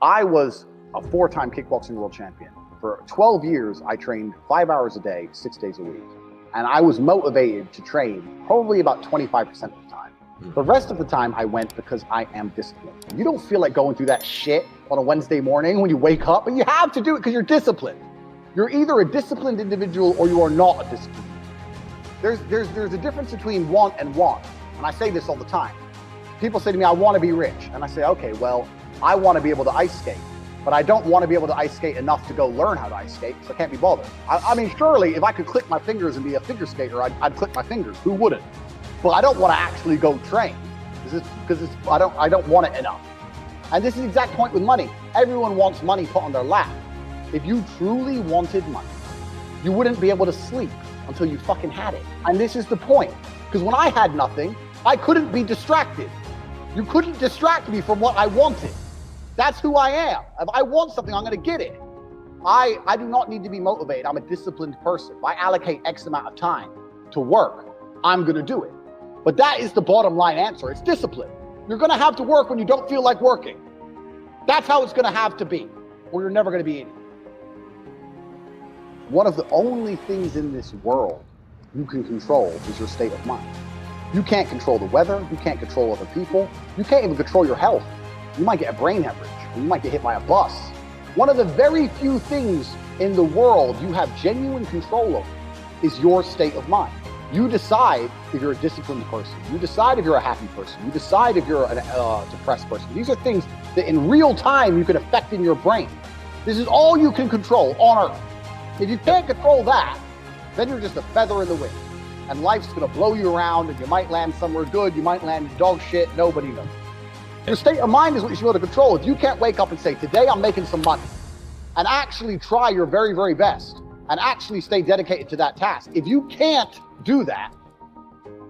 I was a 4-time kickboxing world champion. For 12 years, I trained 5 hours a day, 6 days a week. And I was motivated to train probably about 25% of the time. The rest of the time I went because I am disciplined. You don't feel like going through that shit on a Wednesday morning when you wake up, but you have to do it because you're disciplined. You're either a disciplined individual or you are not a disciplined individual. There's a difference between want and want. And I say this all the time. People say to me, I want to be rich. And I say, okay, well, I want to be able to ice skate, but I don't want to be able to ice skate enough to go learn how to ice skate, so I can't be bothered. I mean, surely if I could click my fingers and be a figure skater, I'd click my fingers. Who wouldn't? But I don't want to actually go train because I don't want it enough. And this is the exact point with money. Everyone wants money put on their lap. If you truly wanted money, you wouldn't be able to sleep until you fucking had it. And this is the point. Because when I had nothing, I couldn't be distracted. You couldn't distract me from what I wanted. That's who I am. If I want something, I'm going to get it. I do not need to be motivated. I'm a disciplined person. If I allocate X amount of time to work, I'm going to do it. But that is the bottom line answer. It's discipline. You're going to have to work when you don't feel like working. That's how it's going to have to be, or you're never going to be anything. One of the only things in this world you can control is your state of mind. You can't control the weather. You can't control other people. You can't even control your health. You might get a brain hemorrhage. You might get hit by a bus. One of the very few things in the world you have genuine control over is your state of mind. You decide if you're a disciplined person. You decide if you're a happy person. You decide if you're a depressed person. These are things that in real time you can affect in your brain. This is all you can control on Earth. If you can't control that, then you're just a feather in the wind. And life's gonna blow you around and you might land somewhere good, you might land dog shit, nobody knows. Your state of mind is what you should be able to control. If you can't wake up and say, today I'm making some money, and actually try your very, very best, and actually stay dedicated to that task. If you can't do that.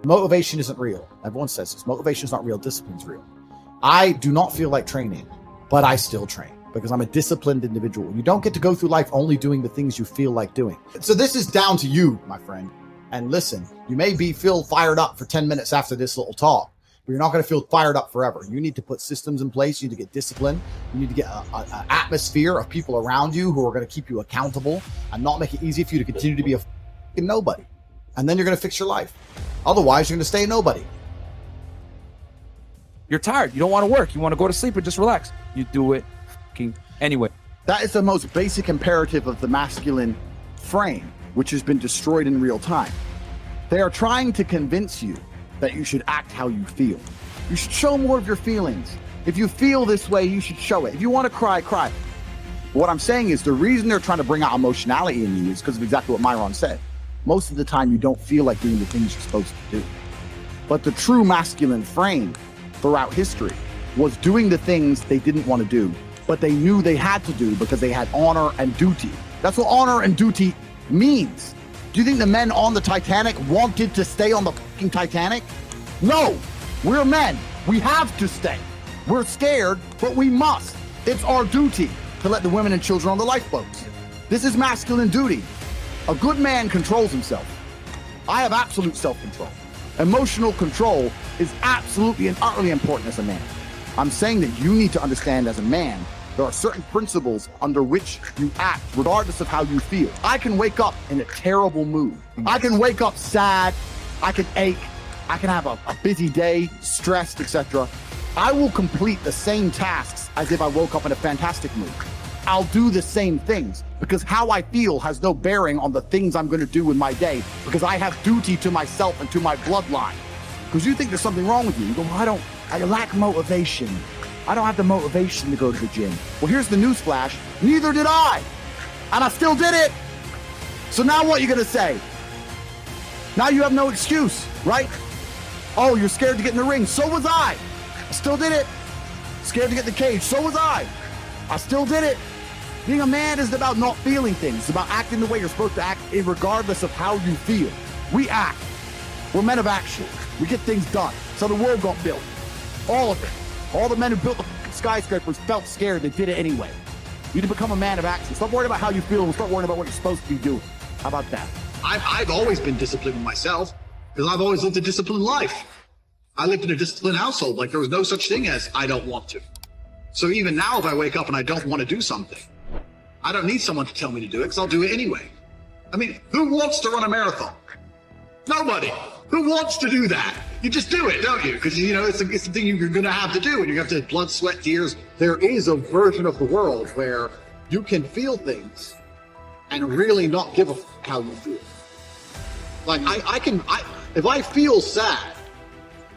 Motivation isn't real. Everyone says this. Motivation is not real. Discipline's real. I do not feel like training, but I still train because I'm a disciplined individual. You don't get to go through life only doing the things you feel like doing. So this is down to you, my friend. And listen, you may feel fired up for 10 minutes after this little talk, but you're not going to feel fired up forever. You need to put systems in place. You need to get discipline. You need to get an atmosphere of people around you who are going to keep you accountable and not make it easy for you to continue to be a fucking nobody. And then you're going to fix your life. Otherwise, you're going to stay a nobody. You're tired. You don't want to work. You want to go to sleep or just relax. You do it fucking anyway. That is the most basic imperative of the masculine frame, which has been destroyed in real time. They are trying to convince you that you should act how you feel. You should show more of your feelings. If you feel this way, you should show it. If you want to cry, cry. What I'm saying is the reason they're trying to bring out emotionality in you is because of exactly what Myron said. Most of the time, you don't feel like doing the things you're supposed to do. But the true masculine frame throughout history was doing the things they didn't want to do, but they knew they had to do because they had honor and duty. That's what honor and duty means. Do you think the men on the Titanic wanted to stay on the fucking Titanic? No, we're men. We have to stay. We're scared, but we must. It's our duty to let the women and children on the lifeboats. This is masculine duty. A good man controls himself. I have absolute self-control. Emotional control is absolutely and utterly important as a man. I'm saying that you need to understand as a man, there are certain principles under which you act regardless of how you feel. I can wake up in a terrible mood. I can wake up sad. I can ache. I can have a busy day, stressed, etc. I will complete the same tasks as if I woke up in a fantastic mood. I'll do the same things because how I feel has no bearing on the things I'm going to do in my day because I have duty to myself and to my bloodline. Because you think there's something wrong with you. You go, well, I lack motivation. I don't have the motivation to go to the gym. Well, here's the news flash. Neither did I. And I still did it. So now what are you going to say? Now you have no excuse, right? Oh, you're scared to get in the ring. So was I. I still did it. Scared to get in the cage. So was I. I still did it. Being a man isn't about not feeling things. It's about acting the way you're supposed to act regardless of how you feel. We act. We're men of action. We get things done. So the world got built. All of it. All the men who built the skyscrapers felt scared. They did it anyway. You need to become a man of action. Stop worrying about how you feel and start worrying about what you're supposed to be doing. How about that? I've always been disciplined with myself because I've always lived a disciplined life. I lived in a disciplined household. Like there was no such thing as I don't want to. So even now, if I wake up and I don't want to do something, I don't need someone to tell me to do it because I'll do it anyway. I mean, who wants to run a marathon? Nobody. Who wants to do that? You just do it, don't you? Because, you know, it's the thing you're going to have to do, and you have to blood, sweat, tears. There is a version of the world where you can feel things and really not give a fuck how you feel. Like, if I feel sad,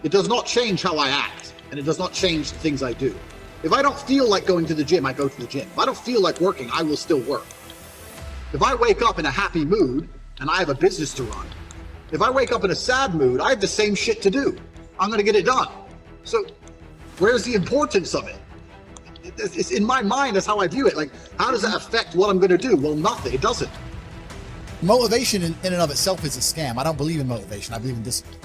it does not change how I act, and it does not change the things I do. If I don't feel like going to the gym, I go to the gym. If I don't feel like working, I will still work. If I wake up in a happy mood and I have a business to run, if I wake up in a sad mood, I have the same shit to do. I'm going to get it done. So where's the importance of it? It's in my mind, that's how I view it. Like, how does that affect what I'm going to do? Well, nothing. It doesn't. Motivation in and of itself is a scam. I don't believe in motivation. I believe in discipline.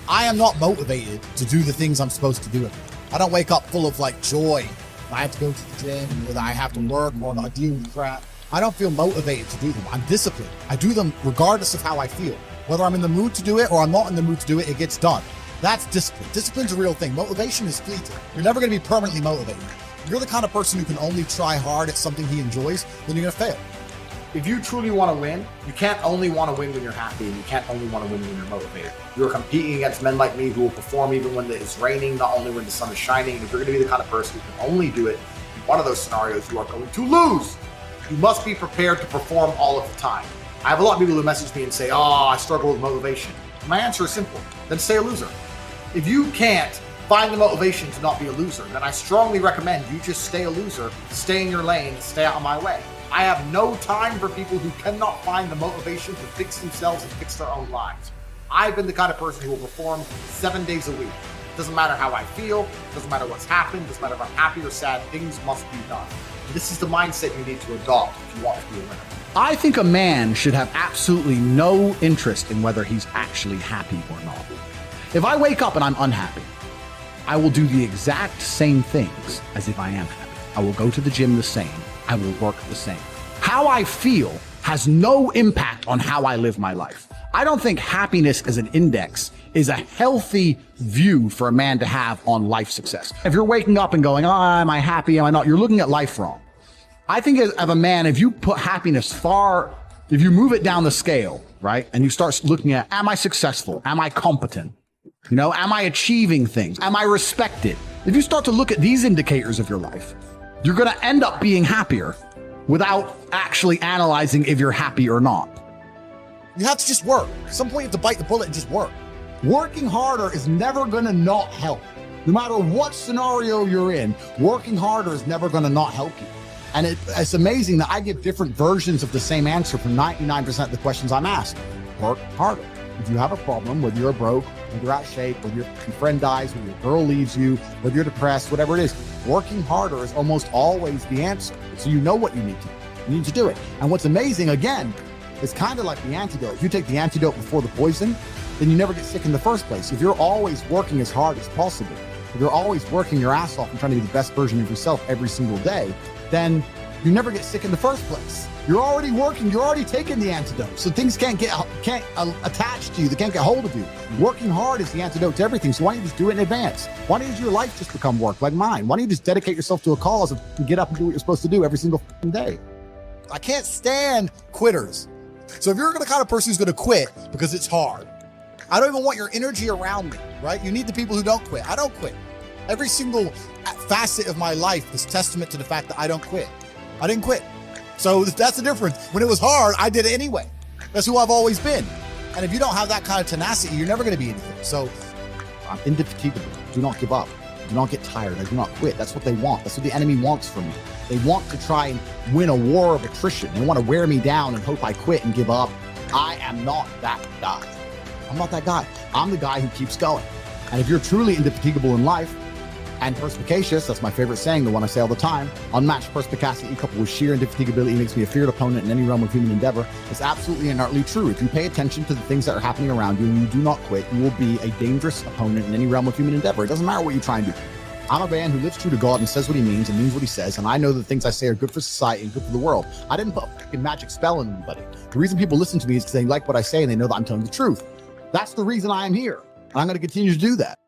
I am not motivated to do the things I'm supposed to do. I don't wake up full of like joy. I have to go to the gym, or I have to work, or I deal with crap. I don't feel motivated to do them. I'm disciplined. I do them regardless of how I feel. Whether I'm in the mood to do it or I'm not in the mood to do it, it gets done. That's discipline. Discipline's a real thing. Motivation is fleeting. You're never going to be permanently motivated. If you're the kind of person who can only try hard at something he enjoys, then you're going to fail. If you truly want to win, you can't only want to win when you're happy, and you can't only want to win when you're motivated. You're competing against men like me who will perform even when it's raining, not only when the sun is shining. And if you're going to be the kind of person who can only do it in one of those scenarios, you are going to lose. You must be prepared to perform all of the time. I have a lot of people who message me and say, oh, I struggle with motivation. My answer is simple. Then stay a loser. If you can't find the motivation to not be a loser, then I strongly recommend you just stay a loser, stay in your lane, stay out of my way. I have no time for people who cannot find the motivation to fix themselves and fix their own lives. I've been the kind of person who will perform 7 days a week. Doesn't matter how I feel, doesn't matter what's happened, doesn't matter if I'm happy or sad, things must be done. This is the mindset you need to adopt if you want to be a winner. I think a man should have absolutely no interest in whether he's actually happy or not. If I wake up and I'm unhappy, I will do the exact same things as if I am happy. I will go to the gym the same. I will work the same. How I feel has no impact on how I live my life. I don't think happiness as an index is a healthy view for a man to have on life success. If you're waking up and going, oh, am I happy? Am I not? You're looking at life wrong. I think as a man, if you put happiness if you move it down the scale, right? And you start looking at, am I successful? Am I competent? You know, am I achieving things? Am I respected? If you start to look at these indicators of your life, you're going to end up being happier without actually analyzing if you're happy or not. You have to just work. At some point you have to bite the bullet and just work. Working harder is never going to not help. No matter what scenario you're in, working harder is never going to not help you. And it's amazing that I give different versions of the same answer for 99% of the questions I'm asked. Work harder. If you have a problem, whether you're broke, whether you're out of shape, whether your friend dies, whether your girl leaves you, whether you're depressed, whatever it is, working harder is almost always the answer. So you know what you need to do. You need to do it. And what's amazing, again, it's kind of like the antidote. If you take the antidote before the poison, then you never get sick in the first place. If you're always working as hard as possible, if you're always working your ass off and trying to be the best version of yourself every single day, then you never get sick in the first place. You're already working, you're already taking the antidote. So things can't attach to you, they can't get hold of you. Working hard is the antidote to everything. So why don't you just do it in advance? Why don't your life just become work like mine? Why don't you just dedicate yourself to a cause and get up and do what you're supposed to do every single day? I can't stand quitters. So if you're the kind of person who's gonna quit because it's hard, I don't even want your energy around me, right? You need the people who don't quit. I don't quit. Every single facet of my life is testament to the fact that I don't quit. I didn't quit. So that's the difference. When it was hard, I did it anyway. That's who I've always been. And if you don't have that kind of tenacity, you're never going to be anything. So I'm indefatigable. Do not give up. Do not get tired. I do not quit. That's what they want. That's what the enemy wants from me. They want to try and win a war of attrition. They want to wear me down and hope I quit and give up. I am not that guy. I'm not that guy. I'm the guy who keeps going. And if you're truly indefatigable in life, and perspicacious, that's my favorite saying, the one I say all the time, unmatched perspicacity coupled with sheer indefatigability makes me a feared opponent in any realm of human endeavor. It's absolutely and utterly true. If you pay attention to the things that are happening around you and you do not quit, you will be a dangerous opponent in any realm of human endeavor. It doesn't matter what you try and do. I'm a man who lives true to God and says what he means and means what he says, and I know the things I say are good for society and good for the world. I didn't put a fucking magic spell on anybody. The reason people listen to me is because they like what I say and they know that I'm telling the truth. That's the reason I am here, and I'm going to continue to do that.